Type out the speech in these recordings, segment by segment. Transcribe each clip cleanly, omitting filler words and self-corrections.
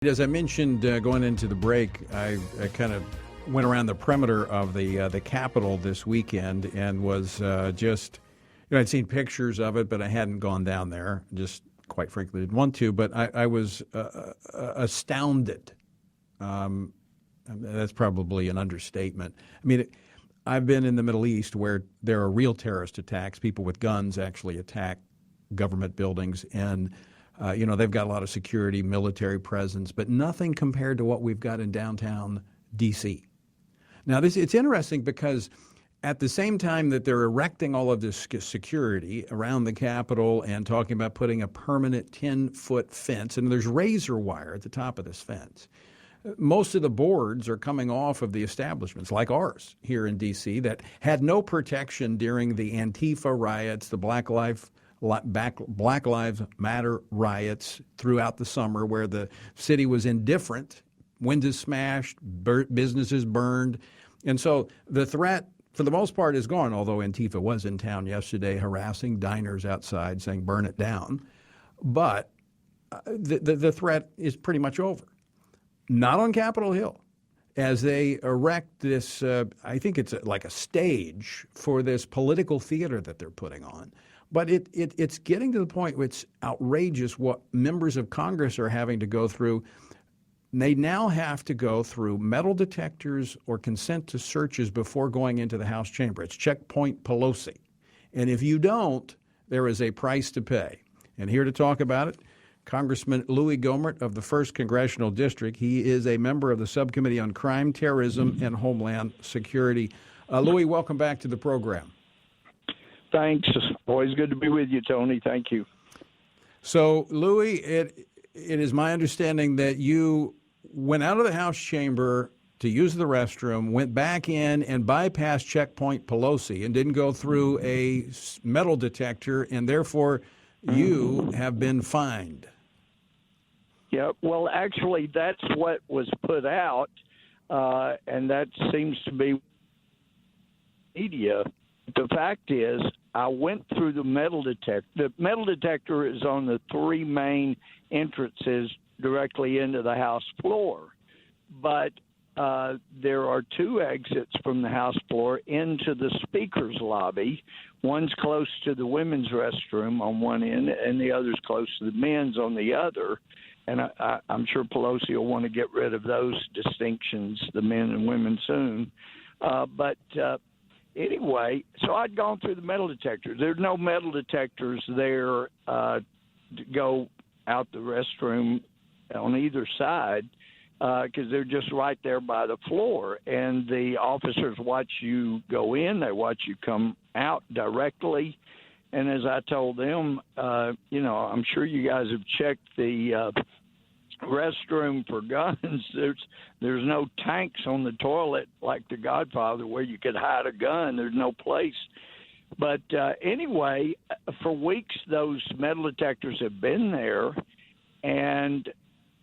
As I mentioned going into the break, I kind of went around the perimeter of the Capitol this weekend and was I'd seen pictures of it, but I hadn't gone down there. Just quite frankly didn't want to. But I was astounded. That's probably an understatement. I mean, I've been in the Middle East where there are real terrorist attacks. People with guns actually attack government buildings, and they've got a lot of security, military presence, but nothing compared to what we've got in downtown D.C. Now, it's interesting because at the same time that they're erecting all of this security around the Capitol and talking about putting a permanent 10-foot fence, and there's razor wire at the top of this fence, most of the boards are coming off of the establishments like ours here in D.C. that had no protection during the Antifa riots, the Black Lives Matter riots throughout the summer, where the city was indifferent, windows smashed, businesses burned. And so the threat, for the most part, is gone, although Antifa was in town yesterday harassing diners outside, saying, burn it down. But the threat is pretty much over. Not on Capitol Hill, as they erect this, I think it's like a stage for this political theater that they're putting on. But it's getting to the point where it's outrageous what members of Congress are having to go through. They now have to go through metal detectors or consent to searches before going into the House chamber. It's checkpoint Pelosi. And if you don't, there is a price to pay. And here to talk about it, Congressman Louie Gohmert of the 1st Congressional District. He is a member of the Subcommittee on Crime, Terrorism, and Homeland Security. Louie, welcome back to the program. Thanks. Always good to be with you, Tony. Thank you. So, Louie, it is my understanding that you went out of the House chamber to use the restroom, went back in and bypassed checkpoint Pelosi and didn't go through a metal detector, and therefore you have been fined. Yeah, well, actually, that's what was put out, and that seems to be media. The fact is, I went through the metal detector. The metal detector is on the 3 main entrances directly into the House floor. But there are 2 exits from the House floor into the Speaker's lobby. One's close to the women's restroom on one end, and the other's close to the men's on the other. And I'm sure Pelosi will want to get rid of those distinctions, the men and women, soon. Anyway, so I'd gone through the metal detectors. There's no metal detectors there to go out the restroom on either side because they're just right there by the floor. And the officers watch you go in. They watch you come out directly. And as I told them, I'm sure you guys have checked the restroom for guns. There's no tanks on the toilet like The Godfather where you could hide a gun. There's no place. But anyway, for weeks those metal detectors have been there, and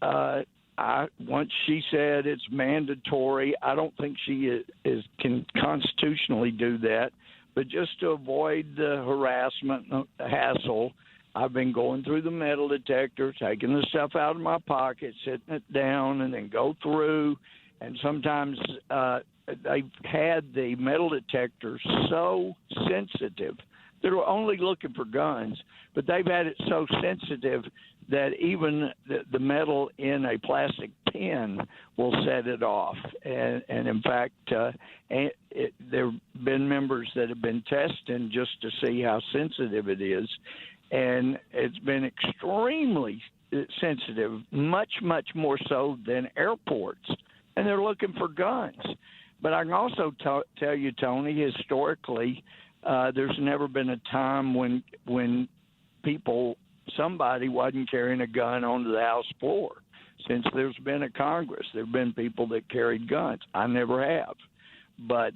once she said it's mandatory, I don't think she can constitutionally do that. But just to avoid the harassment and the hassle, I've been going through the metal detector, taking the stuff out of my pocket, sitting it down, and then go through. And sometimes they've had the metal detector so sensitive. They were only looking for guns, but they've had it so sensitive that even the metal in a plastic pen will set it off. And in fact, there have been members that have been testing just to see how sensitive it is. And it's been extremely sensitive, much, much more so than airports. And they're looking for guns. But I can also tell you, Tony, historically, there's never been a time when somebody wasn't carrying a gun onto the House floor. Since there's been a Congress, there have been people that carried guns. I never have. But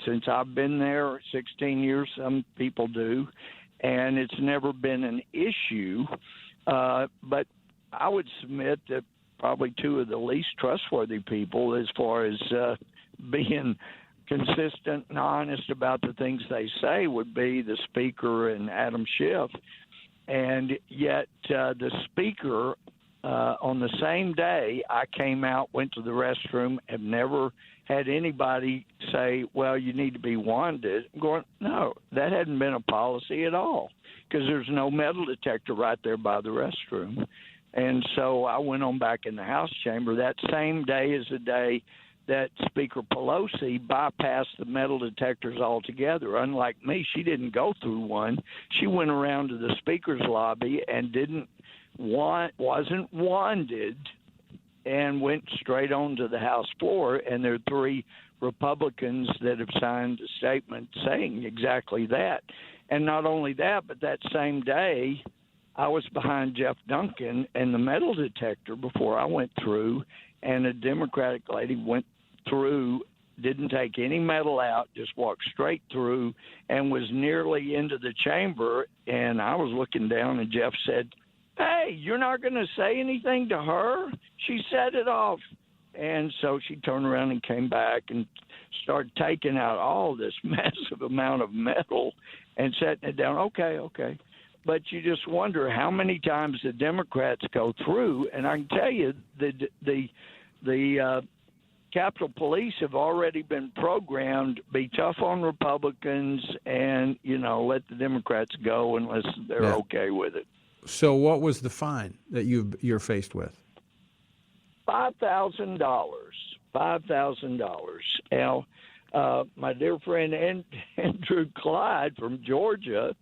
since I've been there 16 years, some people do. And it's never been an issue. But I would submit that probably 2 of the least trustworthy people as far as being consistent and honest about the things they say would be the Speaker and Adam Schiff. And yet the Speaker on the same day, I came out, went to the restroom, have never had anybody say, well, you need to be wanted. I'm going, no, that hadn't been a policy at all because there's no metal detector right there by the restroom. And so I went on back in the House chamber. That same day is the day that Speaker Pelosi bypassed the metal detectors altogether. Unlike me, she didn't go through one. She went around to the Speaker's lobby and wasn't wanted and went straight on to the House floor. And there are 3 Republicans that have signed a statement saying exactly that. And not only that, but that same day, I was behind Jeff Duncan and the metal detector before I went through, and a Democratic lady went through, didn't take any metal out, just walked straight through, and was nearly into the chamber. And I was looking down, and Jeff said, hey, you're not going to say anything to her? She set it off. And so she turned around and came back and started taking out all this massive amount of metal and setting it down. Okay. But you just wonder how many times the Democrats go through. And I can tell you the Capitol Police have already been programmed, be tough on Republicans and, let the Democrats go unless they're okay with it. So what was the fine that you're faced with? $5,000. $5,000. Now, my dear friend Andrew Clyde from Georgia,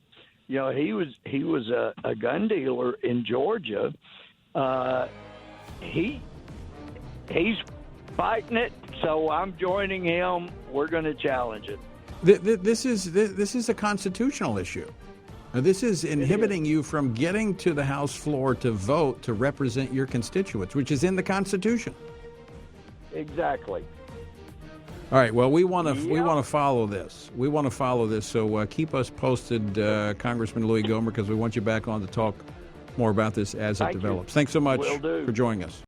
he was a gun dealer in Georgia. He's fighting it, so I'm joining him. We're going to challenge it. This is a constitutional issue. Now, this is inhibiting you from getting to the House floor to vote to represent your constituents, which is in the Constitution. Exactly. All right. Well, we want to follow this. We want to follow this. So keep us posted, Congressman Louie Gohmert, because we want you back on to talk more about this as it develops. Thanks so much for joining us.